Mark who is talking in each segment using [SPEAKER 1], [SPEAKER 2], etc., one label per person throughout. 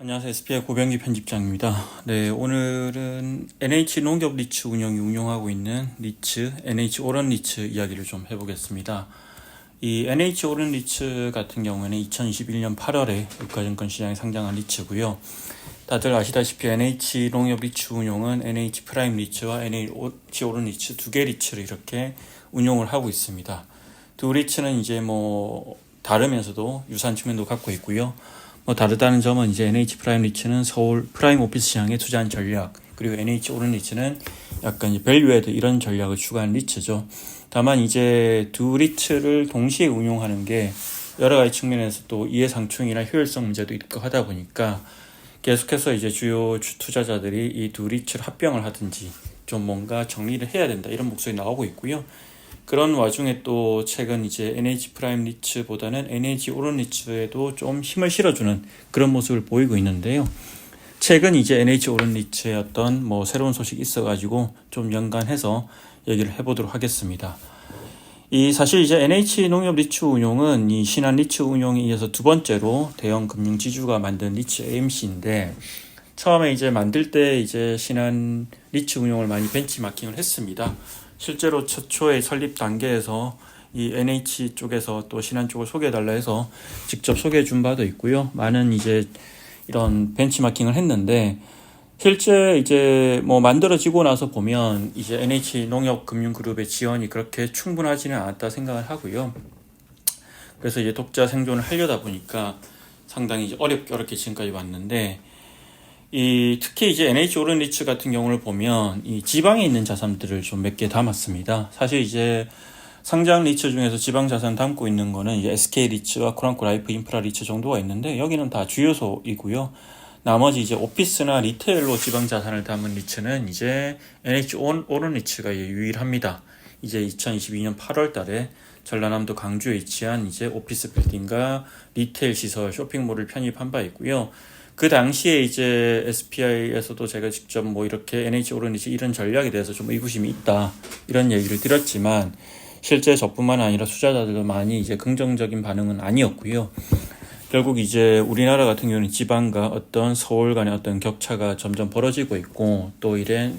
[SPEAKER 1] 안녕하세요. SPI 고병기 편집장입니다. 네, 오늘은 NH 농협 리츠 운영이 운영하고 있는 리츠, NH 오런 리츠 이야기를 좀 해보겠습니다. 이 NH 오런 리츠 같은 경우에는 2021년 8월에 유가증권 시장에 상장한 리츠고요. 다들 아시다시피 NH 농협 리츠 운용은 NH 프라임 리츠와 NH 오런 리츠 두 개 리츠를 이렇게 운용을 하고 있습니다. 두 리츠는 이제 다르면서도 유사한 측면도 갖고 있고요. 다르다는 점은 이제 NH 프라임 리츠는 서울 프라임 오피스 시장에 투자한 전략, 그리고 NH 오른 리츠는 약간 이제 밸류에드 이런 전략을 추구한 리츠죠. 다만 이제 두 리츠를 동시에 운용하는 게 여러 가지 측면에서 또 이해상충이나 효율성 문제도 있고 하다 보니까 계속해서 이제 주요 투자자들이 이 두 리츠를 합병을 하든지 좀 뭔가 정리를 해야 된다 이런 목소리 나오고 있고요. 그런 와중에 또 최근 이제 NH 프라임 리츠보다는 NH 오런 리츠에도 좀 힘을 실어주는 그런 모습을 보이고 있는데요. 최근 이제 NH 오런 리츠의 어떤 새로운 소식이 있어가지고 좀 연관해서 얘기를 해보도록 하겠습니다. 사실 이제 NH 농협 리츠 운용은 이 신한 리츠 운용에 이어서 두 번째로 대형 금융 지주가 만든 리츠 AMC인데, 처음에 이제 만들 때 이제 신한 리츠 운용을 많이 벤치마킹을 했습니다. 실제로 최초의 설립 단계에서 이 NH 쪽에서 또 신한 쪽을 소개해달라 해서 직접 소개해 준 바도 있고요. 많은 이제 이런 벤치마킹을 했는데, 실제 이제 만들어지고 나서 보면 이제 NH 농협 금융그룹의 지원이 그렇게 충분하지는 않았다 생각을 하고요. 그래서 이제 독자 생존을 하려다 보니까 상당히 이제 어렵게 지금까지 왔는데, 특히 이제 NH 오른 리츠 같은 경우를 보면 이 지방에 있는 자산들을 좀 몇 개 담았습니다. 사실 이제 상장 리츠 중에서 지방 자산 담고 있는 거는 이제 SK 리츠와 코란코 라이프 인프라 리츠 정도가 있는데, 여기는 다 주요소이고요. 나머지 이제 오피스나 리테일로 지방 자산을 담은 리츠는 이제 NH 오른 리츠가 유일합니다. 이제 2022년 8월 달에 전라남도 강주에 위치한 이제 오피스 빌딩과 리테일 시설, 쇼핑몰을 편입한 바 있고요. 그 당시에 이제 SPI에서도 제가 직접 이렇게 NH 오른 리츠 이런 전략에 대해서 좀 의구심이 있다 이런 얘기를 드렸지만, 실제 저뿐만 아니라 투자자들도 많이 이제 긍정적인 반응은 아니었고요. 결국 이제 우리나라 같은 경우는 지방과 어떤 서울 간의 어떤 격차가 점점 벌어지고 있고, 또 이제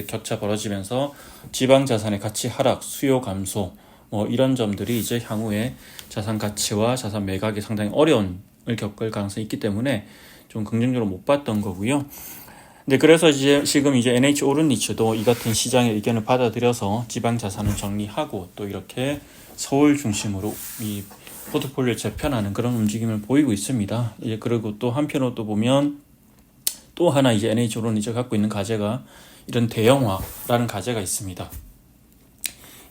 [SPEAKER 1] 격차 벌어지면서 지방 자산의 가치 하락, 수요 감소, 이런 점들이 이제 향후에 자산 가치와 자산 매각이 상당히 어려움을 겪을 가능성이 있기 때문에 좀 긍정적으로 못 봤던 거고요. 근데 그래서 이제 지금 이제 NH 오른 리츠도 이 같은 시장의 의견을 받아들여서 지방 자산을 정리하고 또 이렇게 서울 중심으로 이 포트폴리오를 재편하는 그런 움직임을 보이고 있습니다. 이제 그리고 또 한편으로 또 보면 또 하나 이제 NH 오른 리츠가 갖고 있는 과제가 이런 대형화라는 과제가 있습니다.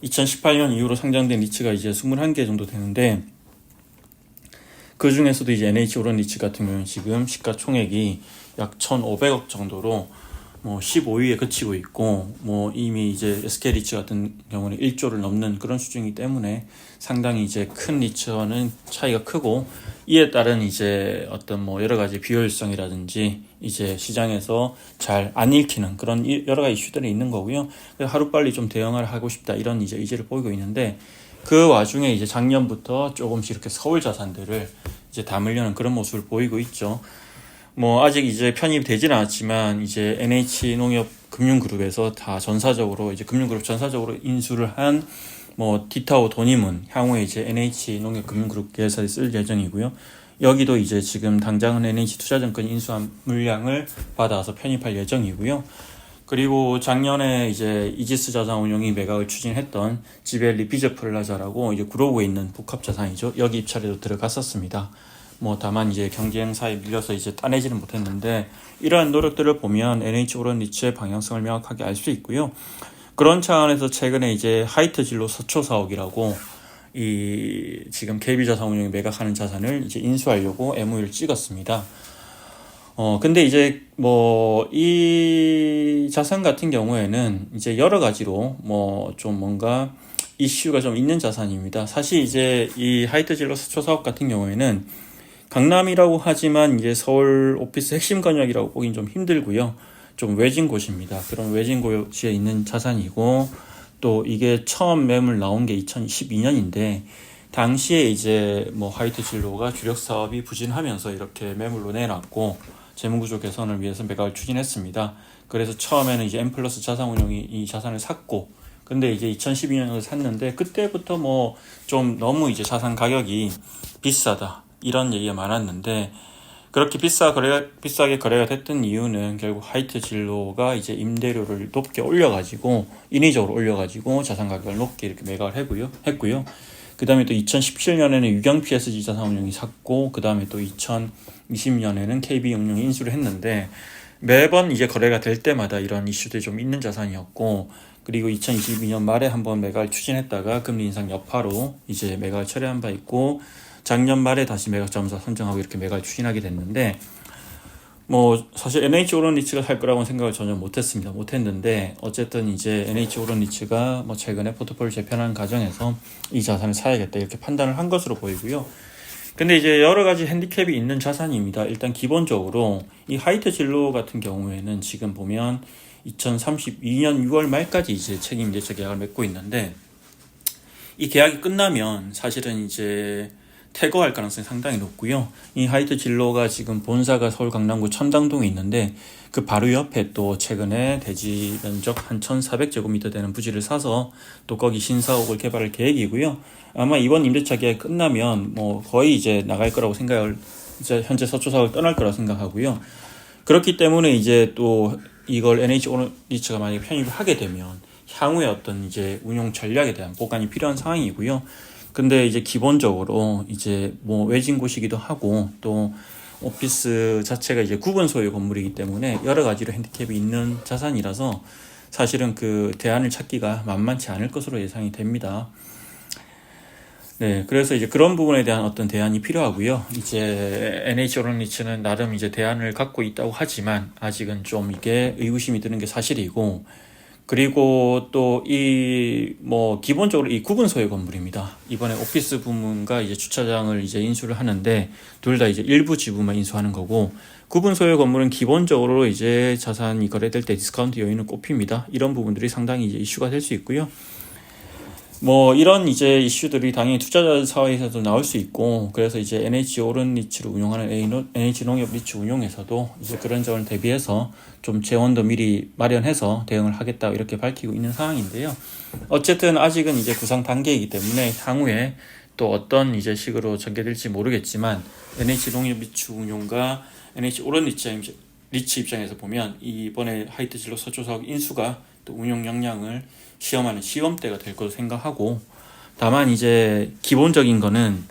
[SPEAKER 1] 2018년 이후로 상장된 리츠가 이제 21개 정도 되는데, 그 중에서도 이제 NH 오런 리츠 같은 경우는 지금 시가총액이 약 1,500억 정도로 15위에 그치고 있고, 이미 이제 SK 리츠 같은 경우는 1조를 넘는 그런 수준이기 때문에 상당히 이제 큰 리츠와는 차이가 크고, 이에 따른 이제 어떤 여러 가지 비효율성이라든지 이제 시장에서 잘 안 읽히는 그런 여러 가지 이슈들이 있는 거고요. 하루빨리 좀 대응을 하고 싶다 이런 이제 의지를 보이고 있는데, 그 와중에 이제 작년부터 조금씩 이렇게 서울 자산들을 이제 담으려는 그런 모습을 보이고 있죠. 아직 이제 편입이 되지는 않았지만 이제 NH 농협 금융그룹에서 다 전사적으로 이제 금융그룹 전사적으로 인수를 한 디타오 도님은 향후에 이제 NH 농협 금융그룹 계열사에 쓸 예정이고요. 여기도 이제 지금 당장은 NH 투자증권 인수한 물량을 받아서 편입할 예정이고요. 그리고 작년에 이제 이지스 자산운용이 매각을 추진했던 지벨리 비저 플라자라고 이제 구로구에 있는 복합 자산이죠. 여기 입찰에도 들어갔었습니다. 다만 이제 경쟁사에 밀려서 이제 따내지는 못했는데, 이러한 노력들을 보면 NH 오런 리츠의 방향성을 명확하게 알 수 있고요. 그런 차원에서 최근에 이제 하이트 진로 서초 사옥이라고 지금 KB자산운용이 매각하는 자산을 이제 인수하려고 MOU를 찍었습니다. 근데 이제 이 자산 같은 경우에는 이제 여러 가지로 좀 뭔가 이슈가 좀 있는 자산입니다. 사실 이제 이 하이트 진로 서초 사옥 같은 경우에는 강남이라고 하지만 이제 서울 오피스 핵심 권역이라고 보긴 좀 힘들고요. 좀 외진 곳입니다. 그런 외진 곳에 있는 자산이고, 또 이게 처음 매물 나온 게 2012년인데 당시에 이제 하이트 진로가 주력 사업이 부진하면서 이렇게 매물로 내놨고, 재무구조 개선을 위해서 매각을 추진했습니다. 그래서 처음에는 이제 M+ 자산운용이 이 자산을 샀고, 근데 이제 2012년에 샀는데 그때부터 뭐 좀 너무 이제 자산 가격이 비싸다 이런 얘기가 많았는데, 그렇게 비싸게 거래가 됐던 이유는 결국 화이트 진로가 이제 임대료를 높게 올려가지고, 인위적으로 올려가지고 자산 가격을 높게 이렇게 매각을 했고요. 그 다음에 또 2017년에는 유경 PSG 자산운용이 샀고, 그 다음에 또 2020년에는 KB응용이 인수를 했는데, 매번 이제 거래가 될 때마다 이런 이슈들이 좀 있는 자산이었고, 그리고 2022년 말에 한번 매각을 추진했다가 금리 인상 여파로 이제 매각을 철회한 바 있고, 작년 말에 다시 매각 자문사 선정하고 이렇게 매각을 추진하게 됐는데, 뭐 사실 NH오런리츠가 살 거라고는 생각을 전혀 못했는데 어쨌든 이제 NH오런리츠가 뭐 최근에 포트폴리오 재편하는 과정에서 이 자산을 사야겠다 이렇게 판단을 한 것으로 보이고요. 근데 이제 여러 가지 핸디캡이 있는 자산입니다. 일단 기본적으로 이 화이트 진로 같은 경우에는 지금 보면 2032년 6월 말까지 이제 책임제조 계약을 맺고 있는데, 이 계약이 끝나면 사실은 이제 퇴거할 가능성이 상당히 높고요. 이 화이트 진로가 지금 본사가 서울 강남구 천당동에 있는데, 그 바로 옆에 또 최근에 대지 면적 한 1,400제곱미터 되는 부지를 사서 또 거기 신사옥을 개발할 계획이고요. 아마 이번 임대차 계약 끝나면 뭐 거의 이제 나갈 거라고 이제 현재 서초 사옥을 떠날 거라고 생각하고요. 그렇기 때문에 이제 또 이걸 NH오런리츠가 만약에 편입을 하게 되면 향후에 어떤 이제 운용 전략에 대한 보관이 필요한 상황이고요. 근데 이제 기본적으로 이제 뭐 외진 곳이기도 하고, 또 오피스 자체가 이제 구분 소유 건물이기 때문에 여러 가지로 핸디캡이 있는 자산이라서 사실은 그 대안을 찾기가 만만치 않을 것으로 예상이 됩니다. 네, 그래서 이제 그런 부분에 대한 어떤 대안이 필요하고요. 이제 NH오런리츠는 나름 이제 대안을 갖고 있다고 하지만 아직은 좀 이게 의구심이 드는 게 사실이고, 그리고 또 이 뭐 기본적으로 이 구분 소유 건물입니다. 이번에 오피스 부문과 이제 주차장을 이제 인수를 하는데 둘 다 이제 일부 지분만 인수하는 거고, 구분 소유 건물은 기본적으로 이제 자산이 거래될 때 디스카운트 요인을 꼽힙니다. 이런 부분들이 상당히 이제 이슈가 될 수 있고요. 뭐 이런 이제 이슈들이 당연히 투자자 사회에서도 나올 수 있고, 그래서 이제 NH오런리츠를 운영하는 NH농협리츠 운용에서도 이제 그런 점을 대비해서 좀 재원도 미리 마련해서 대응을 하겠다 이렇게 밝히고 있는 상황인데요. 어쨌든 아직은 이제 구상 단계이기 때문에 향후에 또 어떤 이제 식으로 전개될지 모르겠지만, NH농협리츠 운용과 NH오런리츠 입장에서 보면 이번에 화이트 진로 서초 사옥 인수가 또 운용 역량을 시험하는 시험대가 될 것으로 생각하고, 다만 이제 기본적인 거는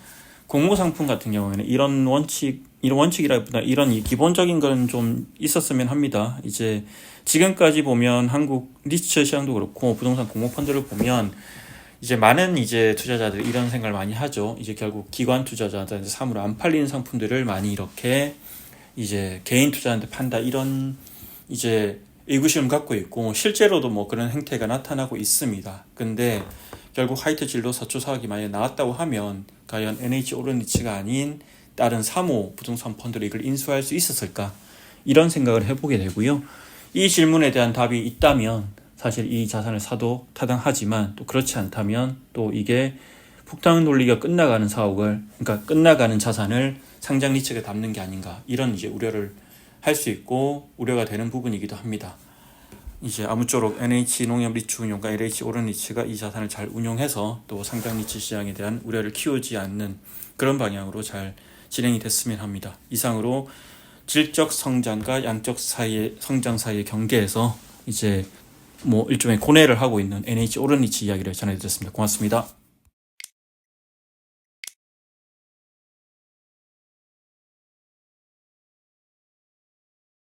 [SPEAKER 1] 공모상품 같은 경우에는 이런 원칙이라기보다 이런 기본적인 건 좀 있었으면 합니다. 이제 지금까지 보면 한국 리츠 시장도 그렇고 부동산 공모펀드를 보면 이제 많은 이제 투자자들이 이런 생각을 많이 하죠. 이제 결국 기관 투자자한테 사무로 안 팔리는 상품들을 많이 이렇게 이제 개인 투자한테 판다, 이런 이제 의구심을 갖고 있고, 실제로도 뭐 그런 행태가 나타나고 있습니다. 근데 결국 화이트 진로 서초 사옥이 만약에 나왔다고 하면 과연 NH오런리츠가 아닌 다른 사모 부동산 펀드로 이걸 인수할 수 있었을까, 이런 생각을 해보게 되고요. 이 질문에 대한 답이 있다면 사실 이 자산을 사도 타당하지만, 또 그렇지 않다면 또 이게 폭탄 논리가 끝나가는 사옥을, 그러니까 끝나가는 자산을 상장 리츠에 담는 게 아닌가, 이런 이제 우려를 할 수 있고 우려가 되는 부분이기도 합니다. 이제 아무쪼록 NH농협리츠 운용과 NH오런리츠가 이 자산을 잘 운용해서 또 상장 리츠 시장에 대한 우려를 키우지 않는 그런 방향으로 잘 진행이 됐으면 합니다. 이상으로 질적 성장과 양적 사이의 성장 사이의 경계에서 이제 뭐 일종의 고뇌를 하고 있는 NH오런리츠 이야기를 전해드렸습니다. 고맙습니다.